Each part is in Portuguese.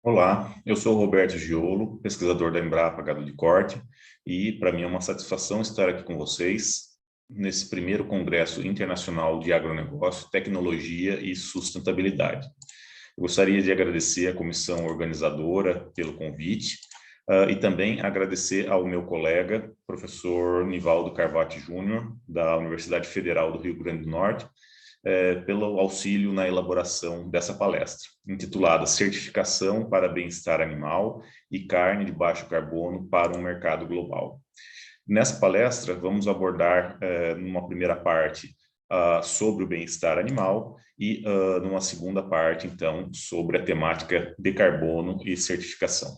Olá, eu sou o Roberto Giolo, pesquisador da Embrapa Gado de Corte, e para mim é uma satisfação estar aqui com vocês nesse primeiro Congresso Internacional de Agronegócio, Tecnologia e Sustentabilidade. Eu gostaria de agradecer à comissão organizadora pelo convite, e também agradecer ao meu colega, professor Nivaldo Carvati Júnior, da Universidade Federal do Rio Grande do Norte, pelo auxílio na elaboração dessa palestra, intitulada Certificação para Bem-Estar Animal e Carne de Baixo Carbono para um Mercado Global. Nessa palestra, vamos abordar, numa primeira parte, sobre o bem-estar animal e, numa segunda parte, então, sobre a temática de carbono e certificação.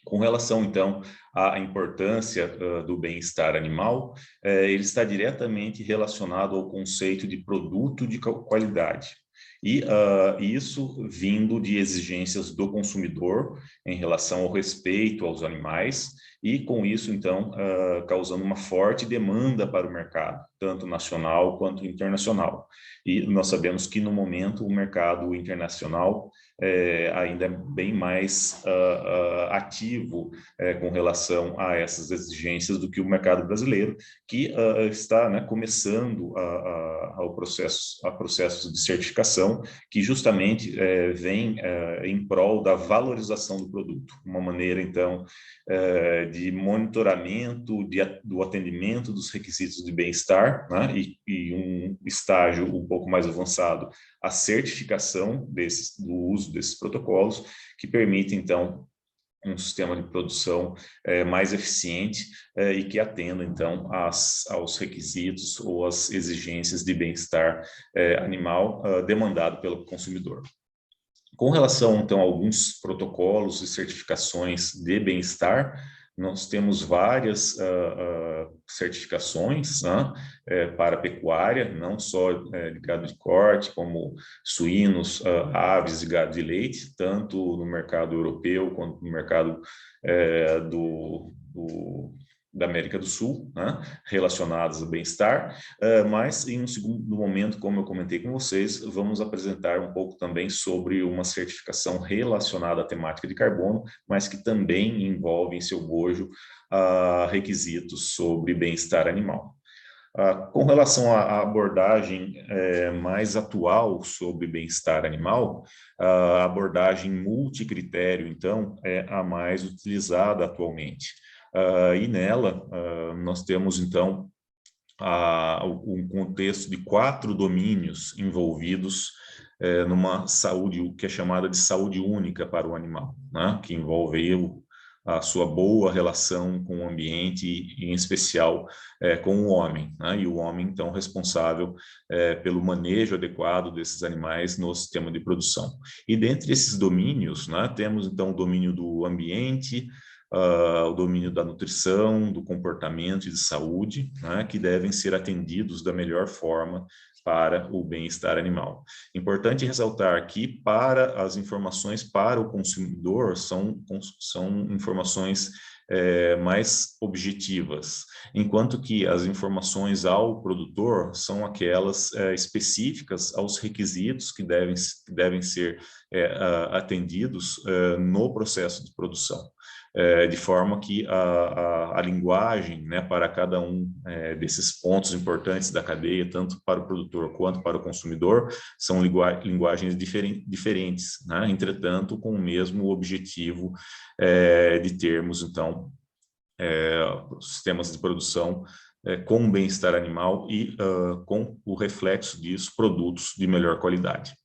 Com relação, então, à importância do bem-estar animal, ele está diretamente relacionado ao conceito de produto de qualidade. E isso vindo de exigências do consumidor em relação ao respeito aos animais, e com isso, então, causando uma forte demanda para o mercado, tanto nacional quanto internacional. E nós sabemos que, no momento, o mercado internacional ainda é bem mais ativo com relação a essas exigências do que o mercado brasileiro, que está, né, começando a processos de certificação, que justamente vem em prol da valorização do produto, uma maneira, então, de monitoramento do atendimento dos requisitos de bem-estar, né, e um estágio um pouco mais avançado, a certificação do uso desses protocolos, que permite, então, um sistema de produção mais eficiente e que atenda, então, aos requisitos ou às exigências de bem-estar animal demandado pelo consumidor. Com relação, então, a alguns protocolos e certificações de bem-estar, nós temos várias certificações, né, para pecuária, não só de gado de corte, como suínos, aves e gado de leite, tanto no mercado europeu quanto no mercado da América do Sul, né, relacionados ao bem-estar, mas em um segundo momento, como eu comentei com vocês, vamos apresentar um pouco também sobre uma certificação relacionada à temática de carbono, mas que também envolve em seu bojo requisitos sobre bem-estar animal. Com relação à abordagem mais atual sobre bem-estar animal, a abordagem multicritério, então, é a mais utilizada atualmente. E nela, nós temos, então, um contexto de 4 domínios envolvidos numa saúde, o que é chamada de saúde única para o animal, né? Que envolve aí a sua boa relação com o ambiente e, em especial, com o homem, né? E o homem, então, responsável pelo manejo adequado desses animais no sistema de produção. E dentre esses domínios, né, temos, então, o domínio do ambiente, o domínio da nutrição, do comportamento e de saúde, né, que devem ser atendidos da melhor forma para o bem-estar animal. Importante ressaltar que, para as informações para o consumidor, são informações mais objetivas, enquanto que as informações ao produtor são aquelas específicas aos requisitos que devem ser atendidos no processo de produção. De forma que a linguagem, né, para cada um desses pontos importantes da cadeia, tanto para o produtor quanto para o consumidor, são linguagens diferentes, né, entretanto, com o mesmo objetivo de termos, então, sistemas de produção com bem-estar animal e com o reflexo disso, produtos de melhor qualidade.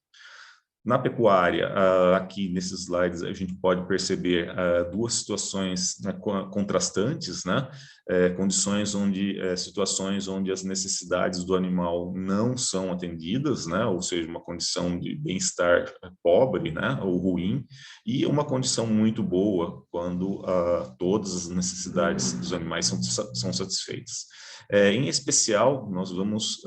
Na pecuária, aqui nesses slides, a gente pode perceber duas situações, né, contrastantes, né? Situações onde as necessidades do animal não são atendidas, né? Ou seja, uma condição de bem-estar pobre, né? Ou ruim, e uma condição muito boa, quando todas as necessidades dos animais são satisfeitas. Em especial, nós vamos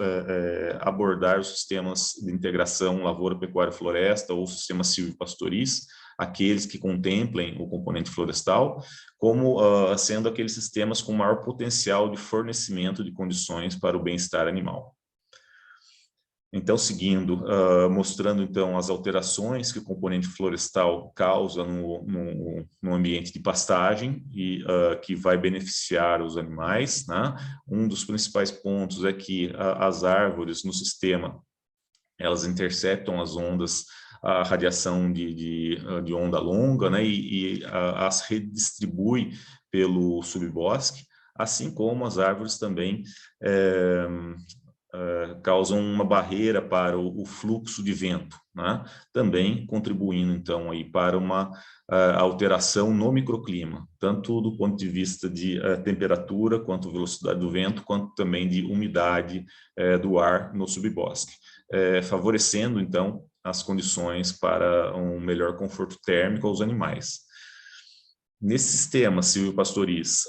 abordar os sistemas de integração lavoura, pecuária, floresta ou sistemas silvipastoris, aqueles que contemplem o componente florestal, como sendo aqueles sistemas com maior potencial de fornecimento de condições para o bem-estar animal. Então, seguindo, mostrando então as alterações que o componente florestal causa no ambiente de pastagem e que vai beneficiar os animais, né? Um dos principais pontos é que as árvores no sistema, elas interceptam as ondas, a radiação de onda longa, né? E as redistribui pelo subbosque, assim como as árvores também causam uma barreira para o fluxo de vento, né? Também contribuindo, então, aí para uma alteração no microclima, tanto do ponto de vista de temperatura, quanto velocidade do vento, quanto também de umidade do ar no subbosque, favorecendo, então, as condições para um melhor conforto térmico aos animais. Nesse sistema, Silvio Pastoriz,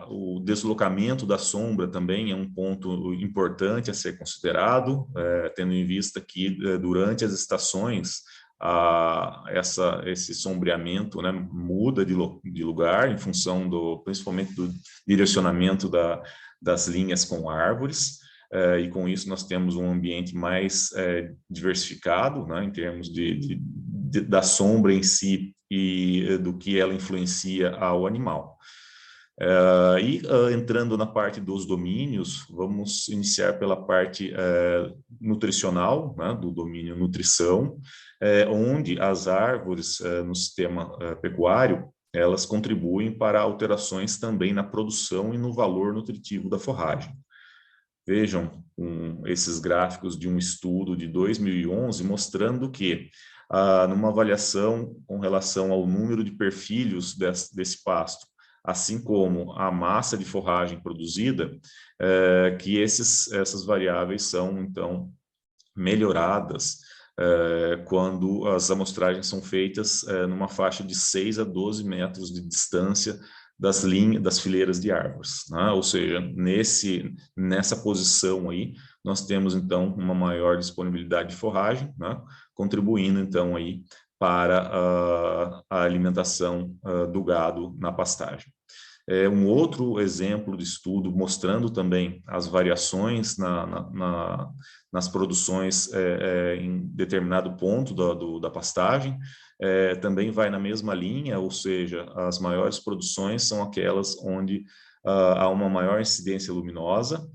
o deslocamento da sombra também é um ponto importante a ser considerado, tendo em vista que durante as estações esse sombreamento, né, muda de lugar em função principalmente do direcionamento das linhas com árvores, e com isso nós temos um ambiente mais diversificado, né, em termos da sombra em si e do que ela influencia ao animal. Entrando na parte dos domínios, vamos iniciar pela parte nutricional, né, do domínio nutrição, onde as árvores no sistema pecuário, elas contribuem para alterações também na produção e no valor nutritivo da forragem. Vejam esses gráficos de um estudo de 2011 mostrando que, numa avaliação com relação ao número de perfilhos desse pasto, assim como a massa de forragem produzida, que essas variáveis são, então, melhoradas quando as amostragens são feitas numa faixa de 6 a 12 metros de distância das fileiras de árvores, né? Ou seja, nessa posição aí, nós temos, então, uma maior disponibilidade de forragem, né? Contribuindo, então, aí para a alimentação do gado na pastagem. Um outro exemplo de estudo mostrando também as variações nas produções em determinado ponto da pastagem, também vai na mesma linha, ou seja, as maiores produções são aquelas onde há uma maior incidência luminosa.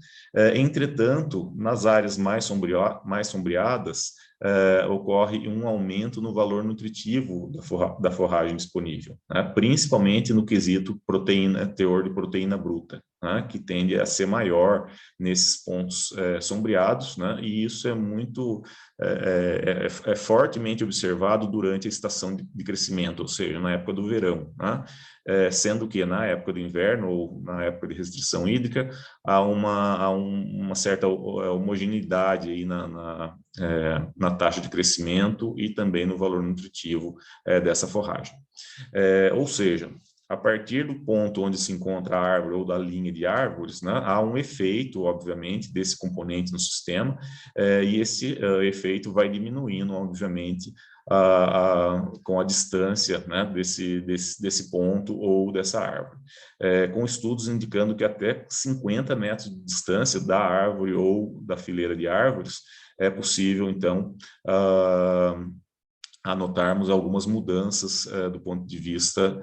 Entretanto, nas áreas mais sombreadas, ocorre um aumento no valor nutritivo da forragem disponível, né? Principalmente no quesito teor de proteína bruta, né? Que tende a ser maior nesses pontos sombreados, né? E isso é muito fortemente observado durante a estação de crescimento, ou seja, na época do verão, né? Sendo que na época do inverno ou na época de restrição hídrica há uma certa homogeneidade aí na taxa de crescimento e também no valor nutritivo dessa forragem. Ou seja, a partir do ponto onde se encontra a árvore ou da linha de árvores, né, há um efeito, obviamente, desse componente no sistema, e esse efeito vai diminuindo, obviamente, com a distância, né, desse ponto ou dessa árvore, com estudos indicando que até 50 metros de distância da árvore ou da fileira de árvores é possível, então, anotarmos algumas mudanças do ponto de vista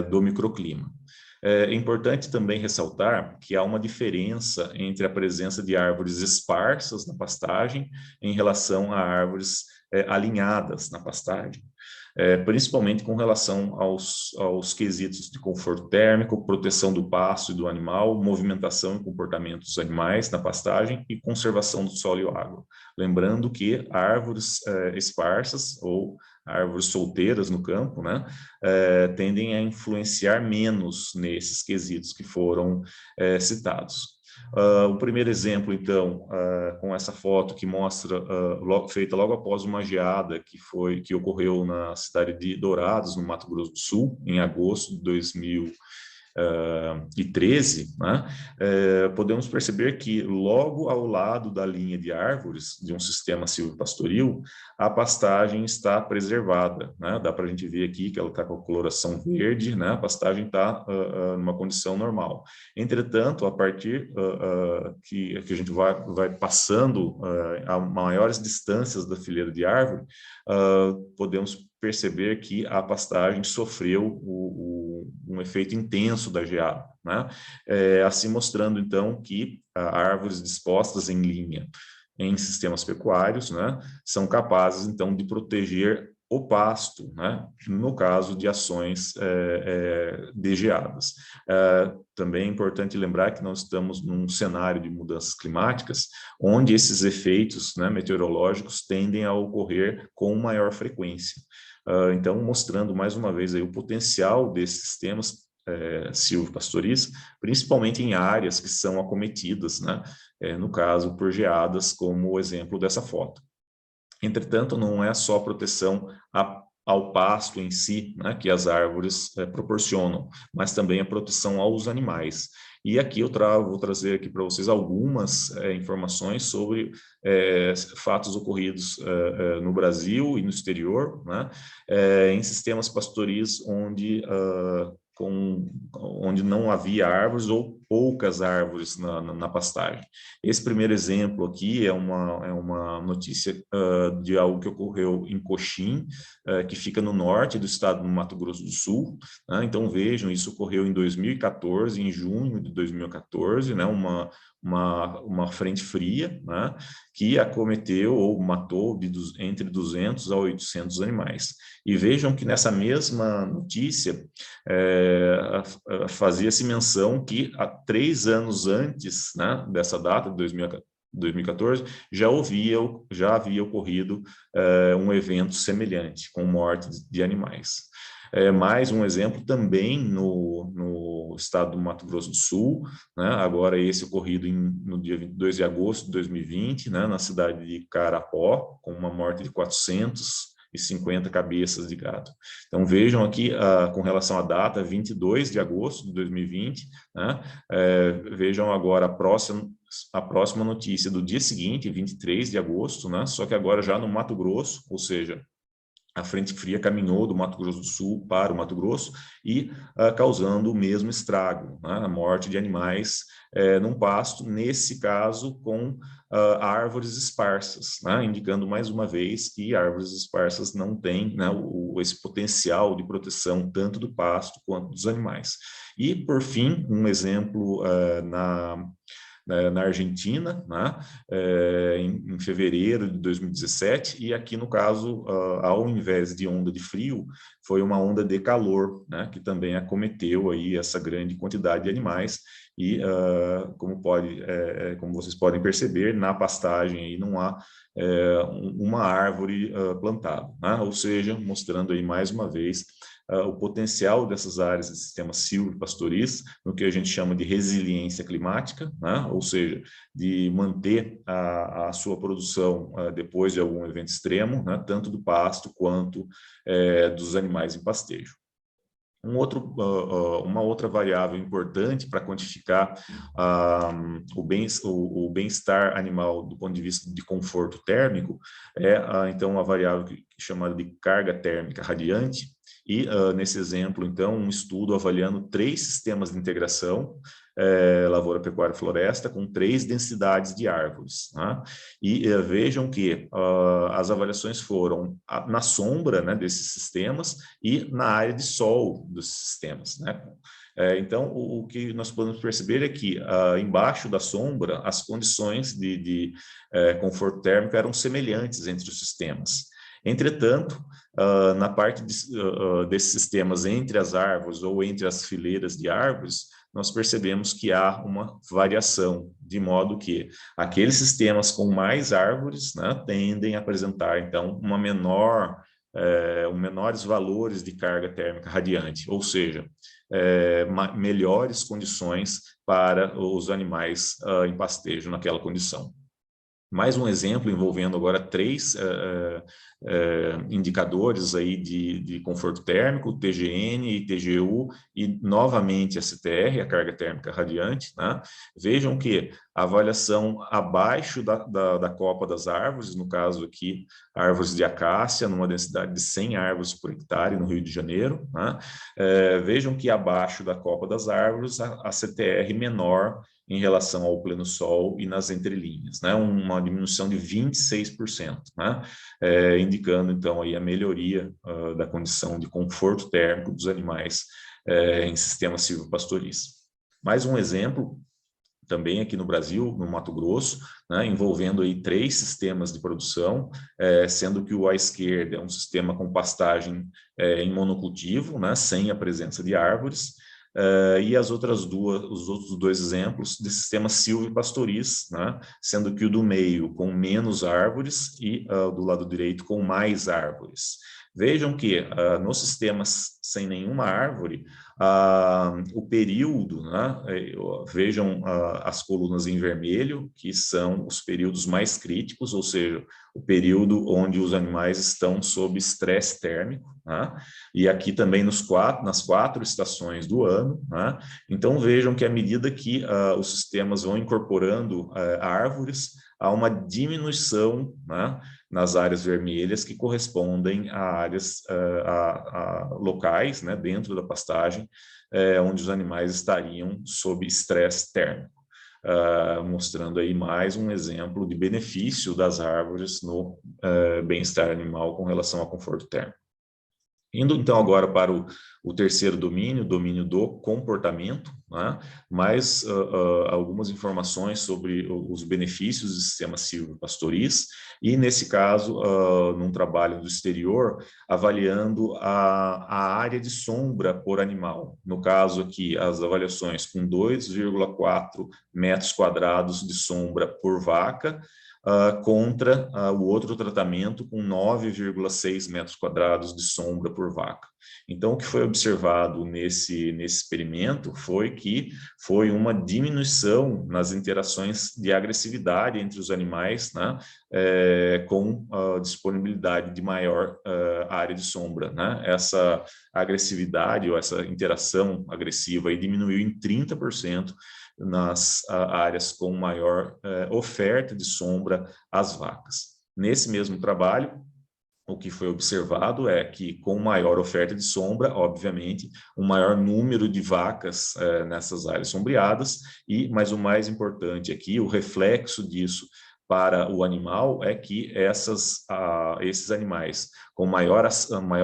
do microclima. É importante também ressaltar que há uma diferença entre a presença de árvores esparsas na pastagem em relação a árvores alinhadas na pastagem, principalmente com relação aos quesitos de conforto térmico, proteção do pasto e do animal, movimentação e comportamento dos animais na pastagem e conservação do solo e água. Lembrando que árvores esparsas ou árvores solteiras no campo, né, tendem a influenciar menos nesses quesitos que foram citados. O primeiro exemplo, então, com essa foto que mostra, feita logo após uma geada que ocorreu na cidade de Dourados, no Mato Grosso do Sul, em agosto de 2020, e 13, né, podemos perceber que logo ao lado da linha de árvores de um sistema silvopastoril, a pastagem está preservada, né? Dá para a gente ver aqui que ela está com a coloração verde, né? A pastagem está numa condição normal. Entretanto, a partir que a gente vai passando a maiores distâncias da fileira de árvore, podemos perceber que a pastagem sofreu um efeito intenso da geada, né? Assim mostrando, então, que árvores dispostas em linha em sistemas pecuários, né, são capazes, então, de proteger o pasto, né, no caso de ações de geadas. Também é importante lembrar que nós estamos num cenário de mudanças climáticas, onde esses efeitos, né, meteorológicos tendem a ocorrer com maior frequência. Então, mostrando mais uma vez aí o potencial desses sistemas silvopastoris, principalmente em áreas que são acometidas, né, no caso por geadas, como o exemplo dessa foto. Entretanto, não é só proteção ao pasto em si, né, que as árvores proporcionam, mas também a proteção aos animais. E aqui eu vou trazer aqui para vocês algumas informações sobre fatos ocorridos no Brasil e no exterior, né, em sistemas pastoris onde não havia árvores ou poucas árvores na pastagem. Esse primeiro exemplo aqui é uma notícia de algo que ocorreu em Coxim, que fica no norte do estado do Mato Grosso do Sul, né? Então vejam, isso ocorreu em 2014, em junho de 2014, né? Uma frente fria, né, que acometeu ou matou entre 200 a 800 animais. E vejam que nessa mesma notícia fazia-se menção que há 3 anos antes, né, dessa data, de 2014, já havia ocorrido um evento semelhante, com morte de animais. Mais um exemplo também no estado do Mato Grosso do Sul, né, agora esse ocorrido no dia 22 de agosto de 2020, né, na cidade de Carapó, com uma morte de 450 cabeças de gado. Então vejam aqui, com relação à data, 22 de agosto de 2020, né, vejam agora a próxima notícia do dia seguinte, 23 de agosto, né, só que agora já no Mato Grosso, ou seja, a frente fria caminhou do Mato Grosso do Sul para o Mato Grosso e causando o mesmo estrago, né? A morte de animais num pasto, nesse caso com árvores esparsas, né? Indicando mais uma vez que árvores esparsas não têm, né, esse potencial de proteção tanto do pasto quanto dos animais. E, por fim, um exemplo na Argentina, né, em fevereiro de 2017, e aqui no caso, ao invés de onda de frio, foi uma onda de calor, né, que também acometeu aí essa grande quantidade de animais, e como vocês podem perceber, na pastagem aí não há uma árvore plantada, né, ou seja, mostrando aí mais uma vez o potencial dessas áreas de sistemas silvopastoris no que a gente chama de resiliência climática, né? Ou seja, de manter a sua produção depois de algum evento extremo, né? Tanto do pasto quanto dos animais em pastejo. Uma outra variável importante para quantificar o bem-estar animal do ponto de vista de conforto térmico então, a variável chamada de carga térmica radiante, e nesse exemplo, então, um estudo avaliando 3 sistemas de integração, lavoura, pecuária e floresta, com 3 densidades de árvores, né? E vejam que as avaliações foram na sombra, né, desses sistemas e na área de sol dos sistemas, né? Então, o que nós podemos perceber é que embaixo da sombra, as condições de conforto térmico eram semelhantes entre os sistemas. Entretanto, na parte desses sistemas entre as árvores ou entre as fileiras de árvores, nós percebemos que há uma variação, de modo que aqueles sistemas com mais árvores, né, tendem a apresentar, então, menores valores de carga térmica radiante, ou seja, melhores condições para os animais em pastejo naquela condição. Mais um exemplo envolvendo agora 3 indicadores aí de conforto térmico, TGN e TGU, e novamente a CTR, a carga térmica radiante, né? Vejam que a avaliação abaixo da copa das árvores, no caso aqui, árvores de acácia, numa densidade de 100 árvores por hectare no Rio de Janeiro, né? Vejam que abaixo da copa das árvores, a CTR menor em relação ao pleno sol e nas entrelinhas, né? Uma diminuição de 26%, né? Indicando, então, aí a melhoria da condição de conforto térmico dos animais em sistemas silvopastoris. Mais um exemplo, também aqui no Brasil, no Mato Grosso, né, envolvendo aí 3 sistemas de produção, sendo que o à esquerda é um sistema com pastagem em monocultivo, né, sem a presença de árvores, e os outros 2 exemplos de sistemas silvopastoris, né, sendo que o do meio com menos árvores e do lado direito com mais árvores. Vejam que nos sistemas sem nenhuma árvore, o período, né, vejam as colunas em vermelho, que são os períodos mais críticos, ou seja, o período onde os animais estão sob estresse térmico, né, e aqui também nas 4 estações do ano, né. Então vejam que à medida que os sistemas vão incorporando árvores, há uma diminuição, né, nas áreas vermelhas que correspondem a áreas locais, né, dentro da pastagem, onde os animais estariam sob estresse térmico, mostrando aí mais um exemplo de benefício das árvores no bem-estar animal com relação ao conforto térmico. Indo, então, agora para o terceiro domínio, o domínio do comportamento, né? Mais algumas informações sobre os benefícios do sistema silvopastoris, e, nesse caso, num trabalho do exterior, avaliando a área de sombra por animal. No caso aqui, as avaliações com 2,4 metros quadrados de sombra por vaca, contra o outro tratamento com 9,6 metros quadrados de sombra por vaca. Então, o que foi observado nesse experimento foi que foi uma diminuição nas interações de agressividade entre os animais, né, com a disponibilidade de maior área de sombra, né? Essa agressividade ou essa interação agressiva aí diminuiu em 30% nas áreas com maior oferta de sombra às vacas. Nesse mesmo trabalho, o que foi observado é que, com maior oferta de sombra, obviamente, um maior número de vacas nessas áreas sombreadas, mas o mais importante aqui, o reflexo disso para o animal é que esses animais com maior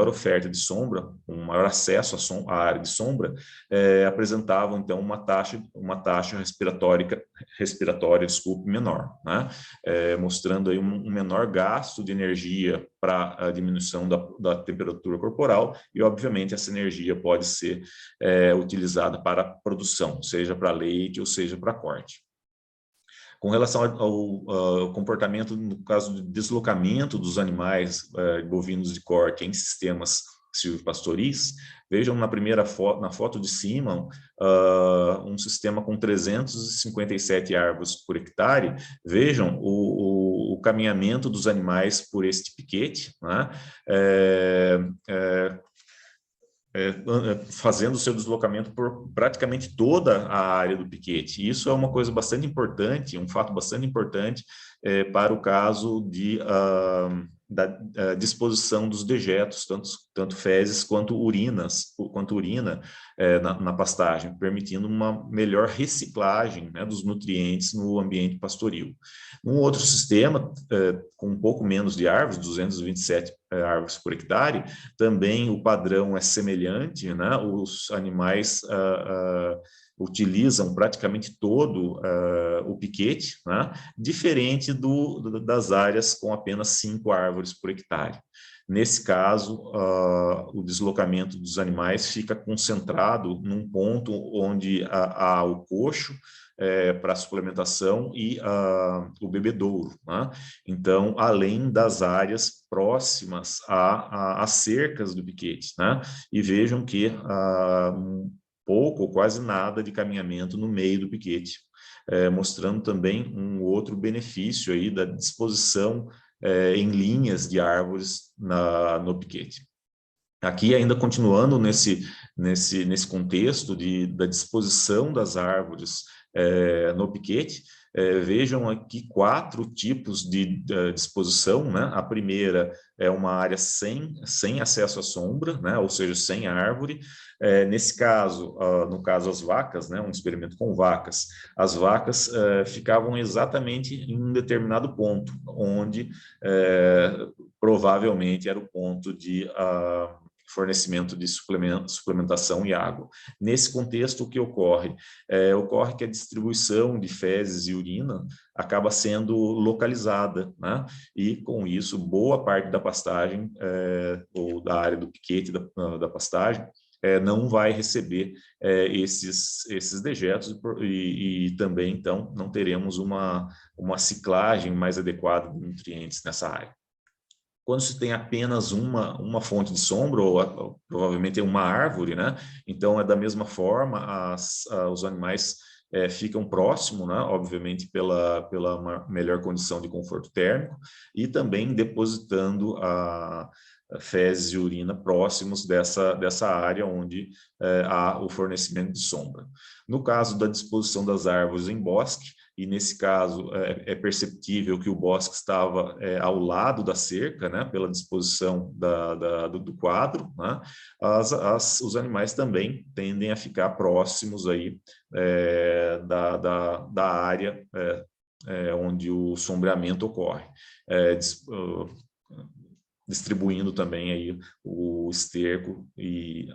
oferta de sombra, com maior acesso à área de sombra, apresentavam, então, uma taxa respiratória, menor, né? Mostrando aí um menor gasto de energia para a diminuição da temperatura corporal, e, obviamente, essa energia pode ser utilizada para produção, seja para leite ou seja para corte. Com relação ao comportamento, no caso de deslocamento dos animais bovinos de corte em sistemas silvopastoris, vejam na foto de cima, um sistema com 357 árvores por hectare. Vejam o caminhamento dos animais por este piquete, né? Fazendo o seu deslocamento por praticamente toda a área do piquete. Isso é uma coisa bastante importante, um fato bastante importante para o caso da disposição dos dejetos, tanto fezes quanto urina na pastagem, permitindo uma melhor reciclagem, né, dos nutrientes no ambiente pastoril. Um outro sistema, com um pouco menos de árvores, 227 árvores por hectare, também o padrão é semelhante, né? Os animais utilizam praticamente todo o piquete, né? Diferente das áreas com apenas 5 árvores por hectare. Nesse caso, o deslocamento dos animais fica concentrado num ponto onde há o coxo para suplementação e o bebedouro, né? Então, além das áreas próximas às cercas do piquete, né? E vejam que pouco ou quase nada de caminhamento no meio do piquete. mostrando também um outro benefício aí da disposição em linhas de árvores no piquete. Aqui, ainda continuando nesse contexto da disposição das árvores no piquete, vejam aqui 4 tipos de disposição, né? A primeira é uma área sem acesso à sombra, né? Ou seja, sem árvore. Nesse caso, no caso as vacas, né? Um experimento com vacas, as vacas ficavam exatamente em um determinado ponto, onde provavelmente era o ponto de fornecimento de suplementação e água. Nesse contexto, o que ocorre? Ocorre que a distribuição de fezes e urina acaba sendo localizada, né? E, com isso, boa parte da pastagem, ou da área do piquete da pastagem, não vai receber esses dejetos e também, então, não teremos uma ciclagem mais adequada de nutrientes nessa área. Quando se tem apenas uma fonte de sombra, ou provavelmente uma árvore, né? Então, da mesma forma, os animais ficam próximos, né? Obviamente, pela melhor condição de conforto térmico, e também depositando a fezes e urina próximos dessa área onde há o fornecimento de sombra. No caso da disposição das árvores em bosque, e nesse caso é perceptível que o bosque estava ao lado da cerca, né, pela disposição do quadro, né, os animais também tendem a ficar próximos aí, da área onde o sombreamento ocorre, distribuindo também aí o esterco e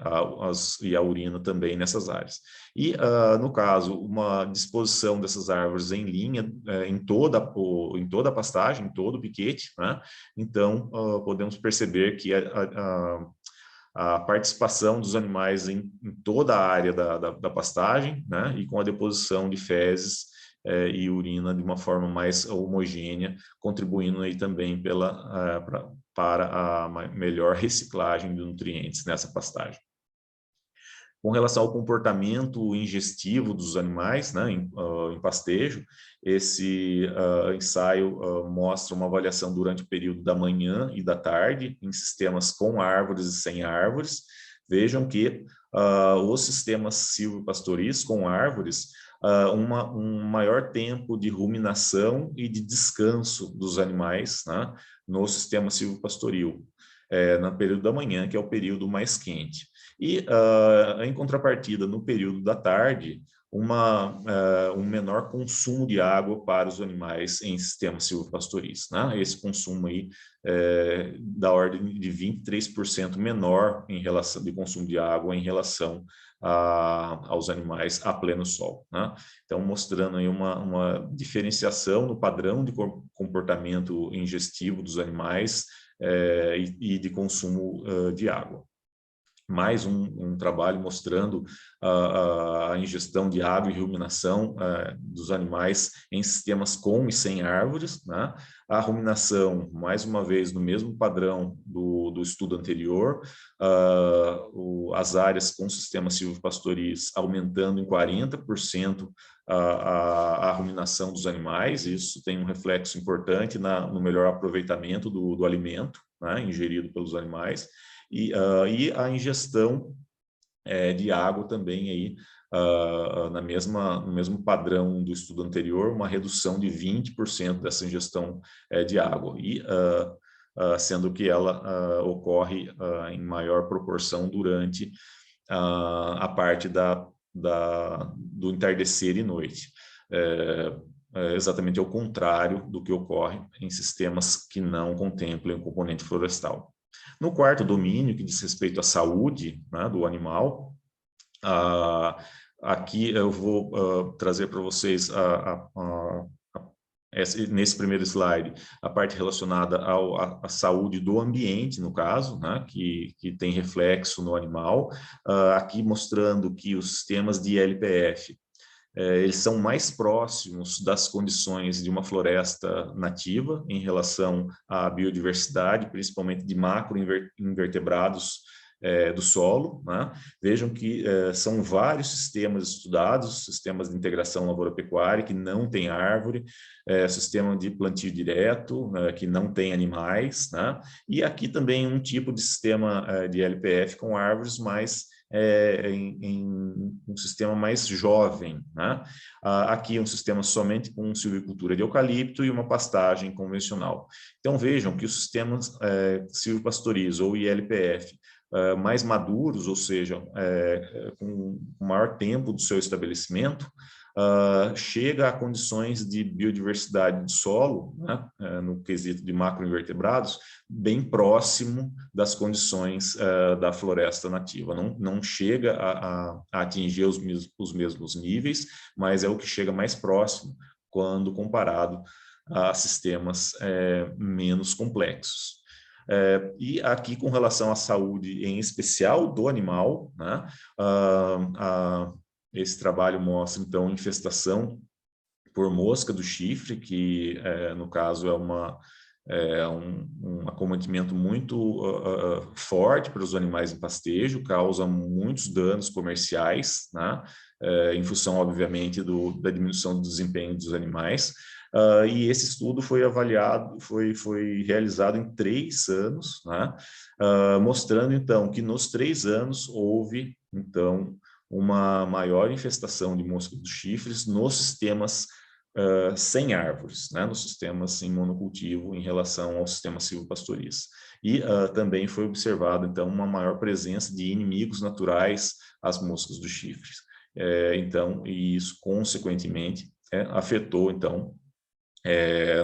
a urina também nessas áreas. E, no caso, uma disposição dessas árvores em linha, em toda a pastagem, em todo o piquete, né? Então, podemos perceber que a participação dos animais em toda a área da pastagem, né? E com a deposição de fezes e urina de uma forma mais homogênea, contribuindo aí também para a melhor reciclagem de nutrientes nessa pastagem. Com relação ao comportamento ingestivo dos animais, né, em pastejo, esse ensaio mostra uma avaliação durante o período da manhã e da tarde, em sistemas com árvores e sem árvores. Vejam que os sistemas silvopastoris com árvores, um maior tempo de ruminação e de descanso dos animais, né, no sistema silvopastoril, no período da manhã, que é o período mais quente. E, em contrapartida, no período da tarde, um menor consumo de água para os animais em sistemas silvopastoris, né? Esse consumo aí da ordem de 23% menor em relação de consumo de água em relação aos animais a pleno sol, né? Então, mostrando aí uma diferenciação no padrão de comportamento ingestivo dos animais e de consumo de água. Mais um trabalho mostrando a ingestão de água e ruminação dos animais em sistemas com e sem árvores, né? A ruminação, mais uma vez, no mesmo padrão do estudo anterior, as áreas com sistemas silvopastoris aumentando em 40% a ruminação dos animais. Isso tem um reflexo importante no melhor aproveitamento do alimento, né, ingerido pelos animais. E a ingestão de água também aí, no mesmo padrão do estudo anterior, uma redução de 20% dessa ingestão de água, e sendo que ela ocorre em maior proporção durante a parte do entardecer e noite. Exatamente ao contrário do que ocorre em sistemas que não contemplam o componente florestal. No quarto domínio, que diz respeito à saúde, né, do animal, aqui eu vou trazer para vocês, nesse primeiro slide, a parte relacionada à saúde do ambiente, no caso, né, que tem reflexo no animal, aqui mostrando que os sistemas de LPF, eles são mais próximos das condições de uma floresta nativa em relação à biodiversidade, principalmente de macroinvertebrados do solo, né? Vejam que são vários sistemas estudados, sistemas de integração lavoura-pecuária que não tem árvore, sistema de plantio direto, que não tem animais, né? E aqui também um tipo de sistema de LPF com árvores, mas em um sistema mais jovem, né? Aqui um sistema somente com silvicultura de eucalipto e uma pastagem convencional. Então vejam que os sistemas silvopastorizo ou ILPF mais maduros, ou seja, com maior tempo do seu estabelecimento, chega a condições de biodiversidade de solo, né, no quesito de macroinvertebrados, bem próximo das condições da floresta nativa. Não chega a atingir os mesmos níveis, mas é o que chega mais próximo quando comparado a sistemas menos complexos. E aqui, com relação à saúde, em especial do animal, né, esse trabalho mostra, então, infestação por mosca do chifre, que, no caso, é um acometimento muito forte para os animais em pastejo, causa muitos danos comerciais, né, em função, obviamente, da diminuição do desempenho dos animais. E esse estudo foi avaliado, foi realizado em 3 anos, né, mostrando, então, que nos 3 anos houve, então, uma maior infestação de mosca dos chifres nos sistemas sem árvores, né, nos sistemas em monocultivo em relação ao sistema silvopastoriz. E também foi observado, então, uma maior presença de inimigos naturais às moscas dos chifres. Então, e isso, consequentemente, afetou, então,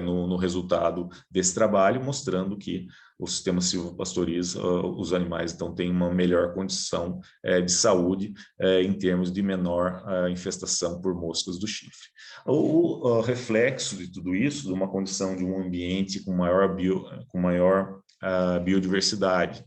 no resultado desse trabalho, mostrando que o sistema silvopastoriz, os animais, então, têm uma melhor condição de saúde em termos de menor infestação por moscas do chifre. O reflexo de tudo isso, de uma condição de um ambiente com maior biodiversidade,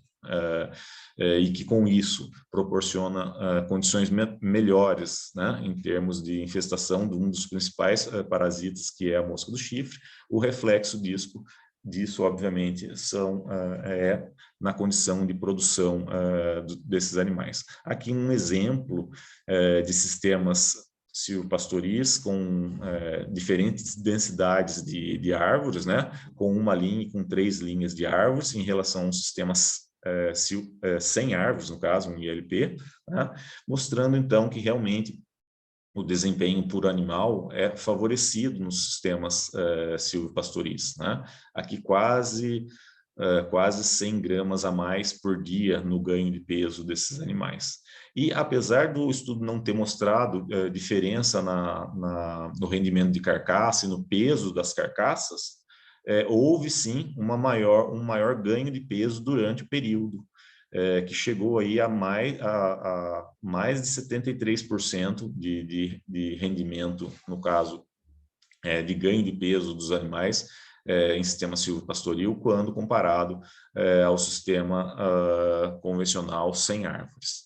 e que com isso proporciona condições melhores, né, em termos de infestação de um dos principais parasitas, que é a mosca do chifre. O reflexo disso obviamente, na condição de produção desses animais. Aqui um exemplo de sistemas silvopastoris com diferentes densidades de árvores, né, com uma linha e com 3 linhas de árvores, em relação aos sistemas sem árvores, no caso, um ILP, né, mostrando então que realmente o desempenho por animal é favorecido nos sistemas silvopastoris, né? Aqui quase 100 gramas a mais por dia no ganho de peso desses animais. E apesar do estudo não ter mostrado diferença no rendimento de carcaça e no peso das carcaças, houve sim um maior ganho de peso durante o período, que chegou aí a mais de 73% de rendimento, no caso, de ganho de peso dos animais em sistema silvopastoril, quando comparado ao sistema convencional sem árvores.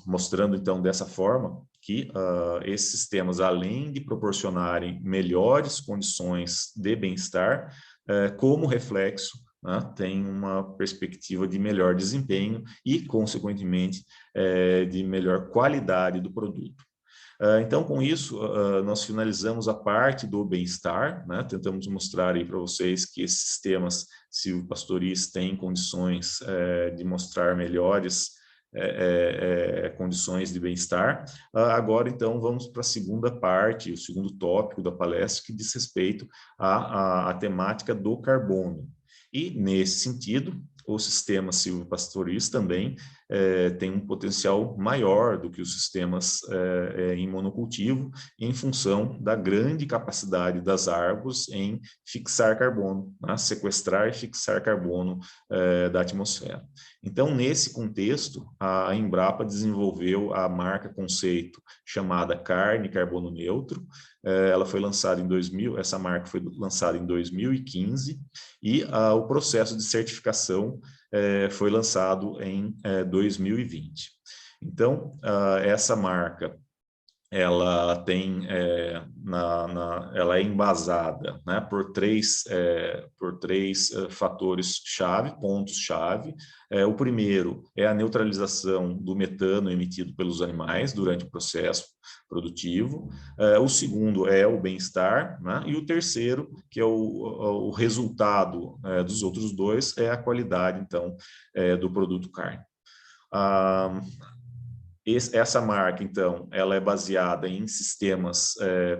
Mostrando, então, dessa forma, que esses sistemas, além de proporcionarem melhores condições de bem-estar, como reflexo, né, tem uma perspectiva de melhor desempenho e, consequentemente, de melhor qualidade do produto. Então, com isso, nós finalizamos a parte do bem-estar, né? Tentamos mostrar aí para vocês que esses sistemas silvopastoris têm condições de mostrar melhores condições de bem-estar. Agora, então, vamos para a segunda parte, o segundo tópico da palestra, que diz respeito à temática do carbono. E, nesse sentido, os sistemas silvopastoris também têm um potencial maior do que os sistemas em monocultivo, em função da grande capacidade das árvores em fixar carbono, né? Sequestrar e fixar carbono da atmosfera. Então, nesse contexto, a Embrapa desenvolveu a marca conceito chamada Carne Carbono Neutro. Ela foi lançada em 2000, essa marca foi lançada em 2015, e o processo de certificação foi lançado em 2020. Então, essa marca ela tem ela é embasada, né, por três fatores-chave, pontos-chave. O primeiro é a neutralização do metano emitido pelos animais durante o processo produtivo. O segundo é o bem-estar, né, e o terceiro, que é o resultado dos outros dois, é a qualidade, então, do produto carne. Essa marca, então, ela é baseada em sistemas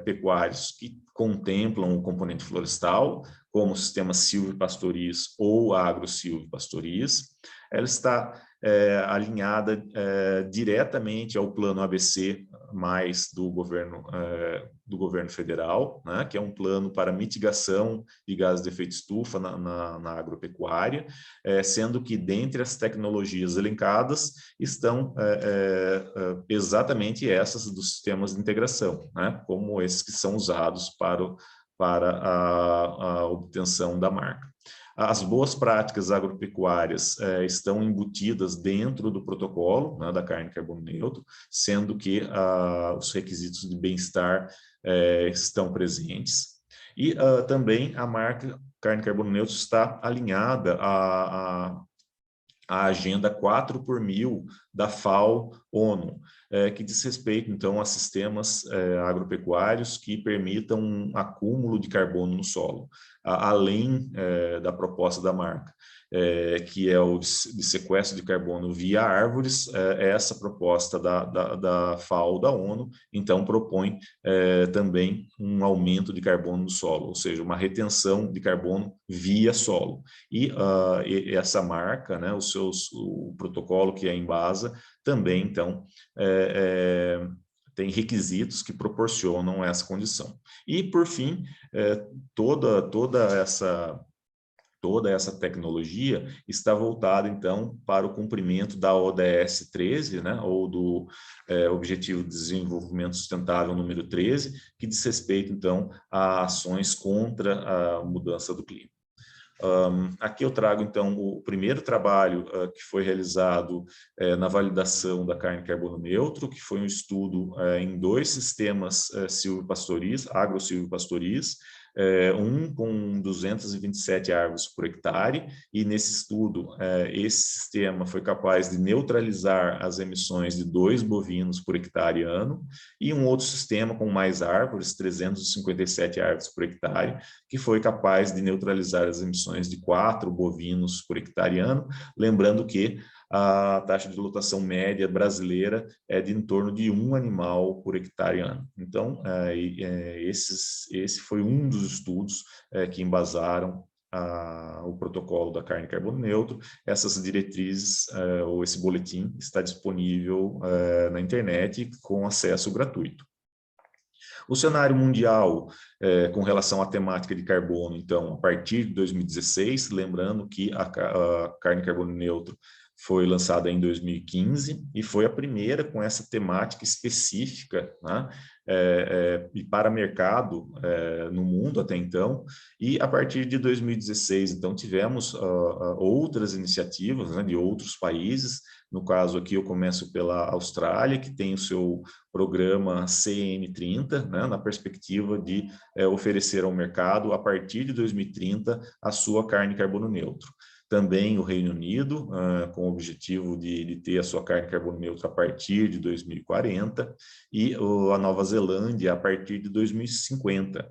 pecuários que contemplam o componente florestal, como o sistema silvopastoriz ou agro-silvopastoriz. Ela está alinhada diretamente ao plano ABC, mais do governo federal, né, que é um plano para mitigação de gases de efeito estufa na agropecuária, sendo que dentre as tecnologias elencadas estão exatamente essas dos sistemas de integração, né, como esses que são usados para a obtenção da marca. As boas práticas agropecuárias estão embutidas dentro do protocolo, né, da carne carbono neutro, sendo que os requisitos de bem-estar estão presentes. E também a marca carne carbono neutro está alinhada a Agenda 4x1000 da FAO-ONU, que diz respeito, então, a sistemas agropecuários que permitam um acúmulo de carbono no solo, além da proposta da marca, que é o de sequestro de carbono via árvores. Essa proposta da FAO, da ONU, então, propõe também um aumento de carbono no solo, ou seja, uma retenção de carbono via solo. E essa marca, né, o protocolo que a embasa, também, então, tem requisitos que proporcionam essa condição. E, por fim, toda essa tecnologia está voltada, então, para o cumprimento da ODS 13, né, ou do Objetivo de Desenvolvimento Sustentável número 13, que diz respeito, então, a ações contra a mudança do clima. Aqui eu trago, então, o primeiro trabalho que foi realizado na validação da carne carbono neutro, que foi um estudo em 2 sistemas silvopastoriz, agro-silvopastoriz, um com 227 árvores por hectare, e nesse estudo, esse sistema foi capaz de neutralizar as emissões de 2 bovinos por hectare ano, e um outro sistema com mais árvores, 357 árvores por hectare, que foi capaz de neutralizar as emissões de 4 bovinos por hectare ano, lembrando que a taxa de lotação média brasileira é de em torno de 1 animal por hectare ano. Então, esse foi um dos estudos que embasaram o protocolo da carne carbono neutro. Essas diretrizes, ou esse boletim, está disponível na internet com acesso gratuito. O cenário mundial com relação à temática de carbono, então, a partir de 2016, lembrando que a carne carbono neutro foi lançada em 2015 e foi a primeira com essa temática específica, né, e para mercado no mundo até então. E a partir de 2016, então, tivemos outras iniciativas, né, de outros países. No caso aqui eu começo pela Austrália, que tem o seu programa CN30, né, na perspectiva de oferecer ao mercado, a partir de 2030, a sua carne carbono neutro. Também o Reino Unido, com o objetivo de ter a sua carne carbono neutra a partir de 2040, e a Nova Zelândia a partir de 2050.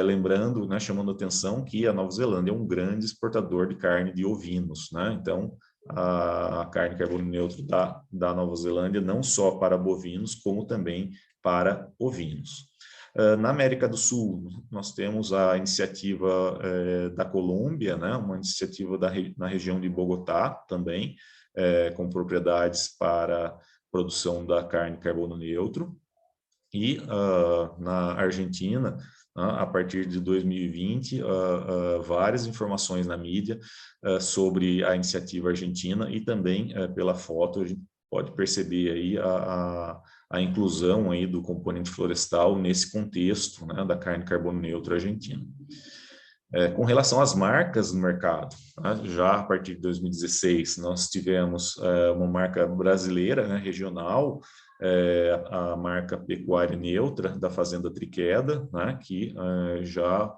Lembrando, né, chamando a atenção que a Nova Zelândia é um grande exportador de carne de ovinos, né? Então, a carne carbono neutro da Nova Zelândia, não só para bovinos, como também para ovinos. Na América do Sul, nós temos a iniciativa da Colômbia, né, uma iniciativa na região de Bogotá também, com propriedades para produção da carne carbono neutro. E na Argentina, a partir de 2020, várias informações na mídia sobre a iniciativa argentina, e também pela foto a gente pode perceber aí a inclusão aí do componente florestal nesse contexto, né, da carne carbono neutro argentina. Com relação às marcas no mercado, né, já a partir de 2016, nós tivemos uma marca brasileira, né, regional, a marca Pecuária Neutra da Fazenda Triqueda, né, que já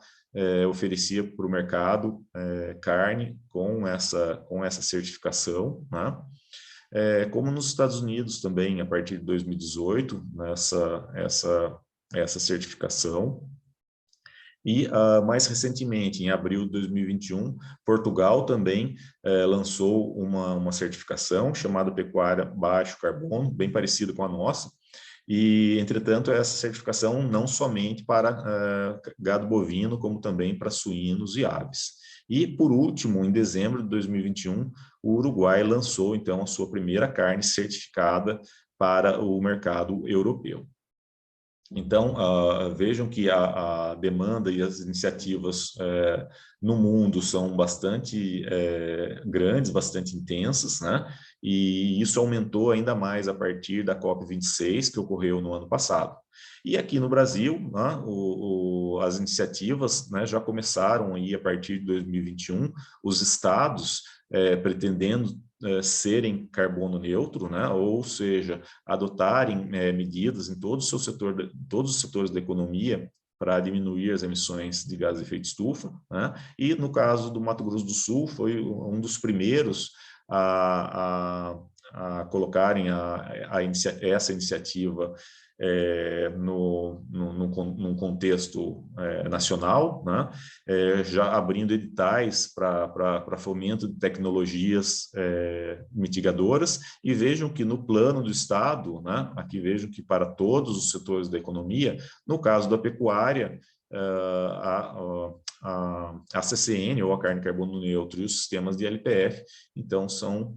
oferecia para o mercado carne com essa certificação, né? Como nos Estados Unidos também, a partir de 2018, essa certificação. E, mais recentemente, em abril de 2021, Portugal também lançou uma certificação chamada Pecuária Baixo Carbono, bem parecida com a nossa. E, entretanto, essa certificação não somente para gado bovino, como também para suínos e aves. E, por último, em dezembro de 2021, o Uruguai lançou, então, a sua primeira carne certificada para o mercado europeu. Então, vejam que a demanda e as iniciativas no mundo são bastante grandes, bastante intensas, né? E isso aumentou ainda mais a partir da COP26, que ocorreu no ano passado. E aqui no Brasil, né, as iniciativas, né, já começaram aí a partir de 2021, os estados pretendendo serem carbono neutro, né? Ou seja, adotarem medidas em todos os setores da economia para diminuir as emissões de gases de efeito estufa, né? E no caso do Mato Grosso do Sul, foi um dos primeiros a colocarem essa iniciativa num contexto nacional, né? Já abrindo editais para fomento de tecnologias mitigadoras, e vejam que no plano do Estado, né? Aqui vejam que para todos os setores da economia, no caso da pecuária, a CCN, ou a carne carbono neutro, e os sistemas de LPF, então são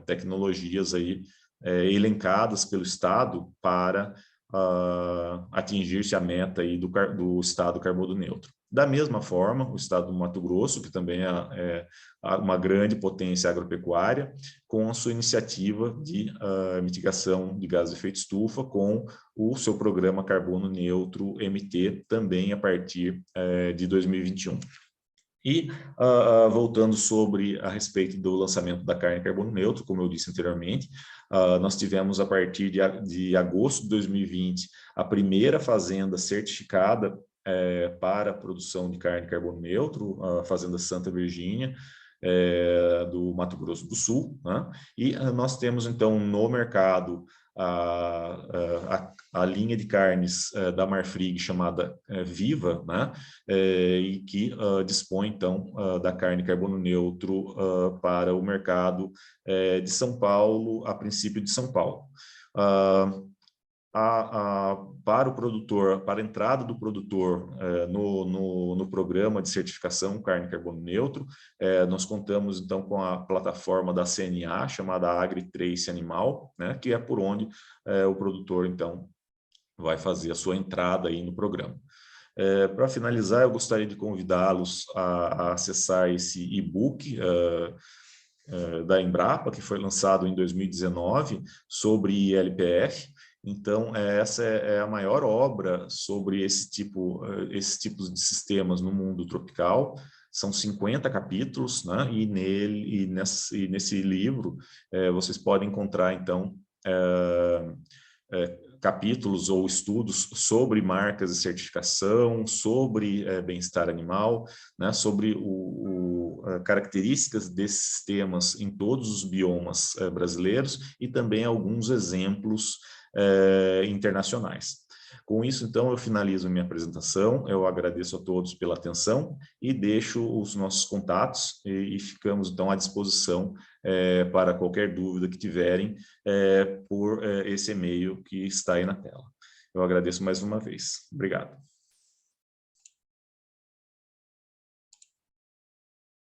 tecnologias aí elencadas pelo Estado para atingir-se a meta aí do Estado carbono neutro. Da mesma forma, o Estado do Mato Grosso, que também é uma grande potência agropecuária, com a sua iniciativa de mitigação de gases de efeito estufa, com o seu programa Carbono Neutro MT, também a partir de 2021. E, voltando a respeito do lançamento da carne carbono neutro, como eu disse anteriormente, nós tivemos, a partir de agosto de 2020, a primeira fazenda certificada para a produção de carne carbono neutro, a Fazenda Santa Virgínia, do Mato Grosso do Sul, né? E nós temos, então, no mercado a linha de carnes da Marfrig chamada Viva, né? E que dispõe, então, da carne carbono neutro para o mercado de São Paulo, a princípio de São Paulo. Para o produtor, para a entrada do produtor no programa de certificação carne carbono neutro, nós contamos então com a plataforma da CNA, chamada AgriTrace Animal, né, que é por onde o produtor então vai fazer a sua entrada aí no programa. Para finalizar, eu gostaria de convidá-los a acessar esse e-book da Embrapa, que foi lançado em 2019, sobre LPF. Então, essa é a maior obra sobre esses tipos de sistemas no mundo tropical. São 50 capítulos, né? E nesse livro vocês podem encontrar, então, capítulos ou estudos sobre marcas de certificação, sobre bem-estar animal, né? Sobre características desses sistemas em todos os biomas brasileiros, e também alguns exemplos internacionais. Com isso, então, eu finalizo minha apresentação. Eu agradeço a todos pela atenção e deixo os nossos contatos e ficamos, então, à disposição para qualquer dúvida que tiverem por esse e-mail que está aí na tela. Eu agradeço mais uma vez. Obrigado.